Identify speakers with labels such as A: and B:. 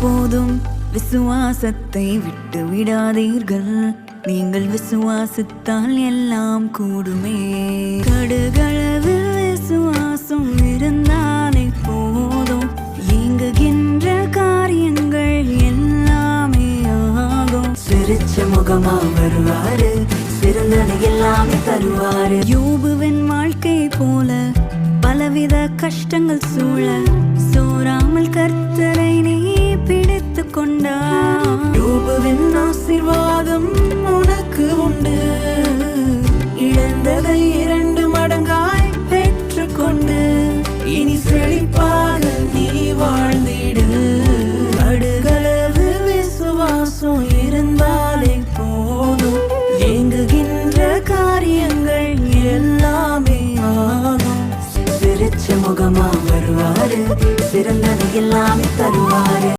A: எப்போதும் விசுவாசத்தை விட்டு விடாதீர்கள். நீங்கள் விசுவாசித்தால் எல்லாம் கூடுமே. கடுகளவில் விசுவாசம் இருந்தாலே போதும், இயங்குகின்ற காரியங்கள் எல்லாமே ஆகும். சிரிச்ச முகமா வருவாரு, சிறந்தது எல்லாமே தருவாரு. யோபுவின் வாழ்க்கை போல பலவித கஷ்டங்கள் சூழ சோராமல் கர்த்தரை நீ பிடித்து கொண்டா. யோபுவின் ஆசீர்வாதம் உனக்கு உண்டு, இழந்ததை 2 மடங்காய் பெற்றுக்கொண்டு இனி செழிப்பாக நீ வாழ்ந்திடு. அடுகளவு விசுவாசம் இருந்தாலே போதும், இயங்குகின்ற காரியங்கள் எல்லாமே ஆகும். சிரிச்ச முகமா வருவாரு, சிறந்தது எல்லாமே தருவாரு.